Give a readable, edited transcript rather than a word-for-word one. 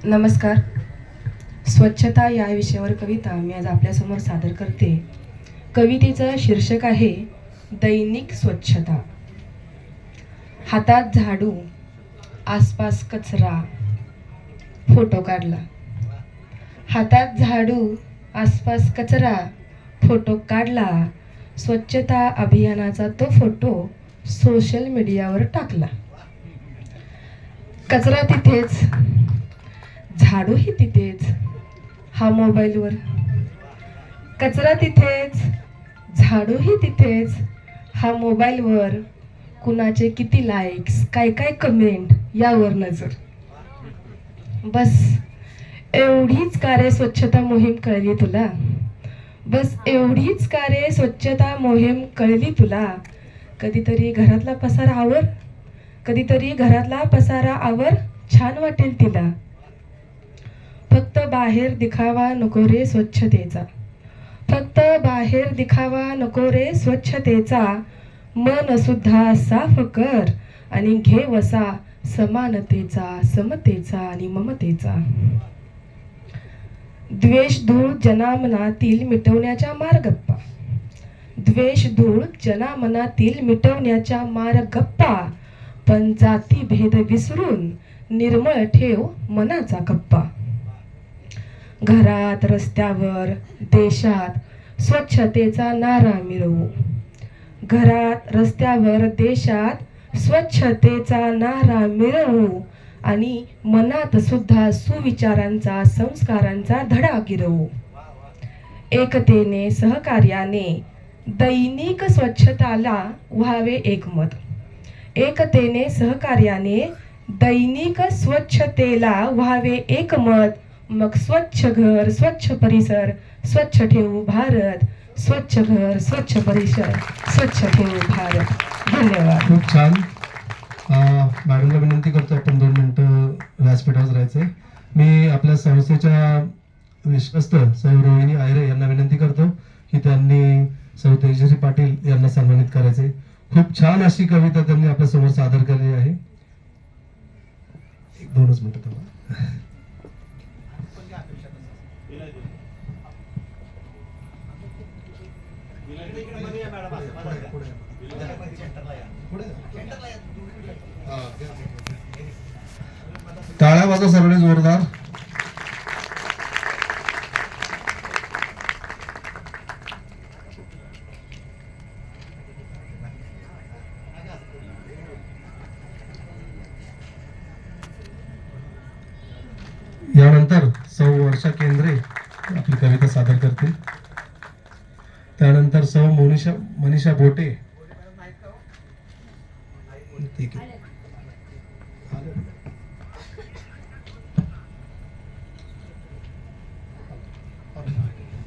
नमस्कार. स्वच्छता या विषयावर कविता मी आज आपल्यासमोर सादर करते. कवितेचं शीर्षक आहे दैनिक स्वच्छता. हातात झाडू, आसपास कचरा, फोटो काढला. हातात झाडू, आसपास कचरा, फोटो काढला. स्वच्छता अभियानाचा तो फोटो सोशल मीडियावर टाकला. कचरा तिथेच, झाडूही तिथेच, हा मोबाईलवर. कचरा तिथेच, झाडूही तिथेच, हा मोबाईलवर. कुणाचे किती लाईक्स, काय काय कमेंट, यावर नजर. बस एवढीच का रे स्वच्छता मोहीम कळली तुला? बस एवढीच का रे स्वच्छता मोहीम कळली तुला? कधीतरी घरातला पसारा आवर, कधीतरी घरातला पसारा आवर, छान वाटेल तिला. फक्त बाहेर दिखावा नको रे स्वच्छतेचा, फक्त बाहेर दिखावा नको रे स्वच्छतेचा. मन सुद्धा साफ कर आणि घे वसा समानतेचा, समतेचा आणि ममतेचा. द्वेष धूळ जनामनातील मिटवण्याच्या मार्गप्पा, द्वेष धूळ जनामनातील मिटवण्याच्या मार्गप्पा. पण जाती भेद विसरून निर्मळ ठेव मनाचा कप्पा. घरात, रस्त्यावर, देशात स्वच्छतेचा नारा मिरवू. घरात, रस्त्यावर, देशात स्वच्छतेचा नारा मिरवू आणि मनात सुद्धा सुविचारांचा, संस्कारांचा धडा गिरवू. एकतेने, सहकार्याने दैनिक स्वच्छताला व्हावे एकमत. एकतेने, सहकार्याने दैनिक स्वच्छतेला व्हावे एकमत. मग स्वच्छ घर, स्वच्छ परिसर, स्वच्छ ठेवू भारत. स्वच्छ घर, स्वच्छ परिसर, स्वच्छ ठेवू भारत. धन्यवाद. खूप छान. मॅडमला विनंती करतो आपण 2 मिनिटं व्यासपीठावर राहायचंय. मी आपल्या संस्थेच्या विश्वस्त सौ रोहिणी आयरे यांना विनंती करतो की त्यांनी सौ तेजश्री पाटील यांना सन्मानित करायचे. खूप छान अशी कविता त्यांनी आपल्या समोर सादर केली आहे. 2च मिनिटं थांबा. टाळ्या वाजवा सगळे जोरदार. यानंतर सौ वर्षा केंद्रे आपली कविता सादर करतील. त्यानंतर सौ मनीषा बोटे. ठीक आहे.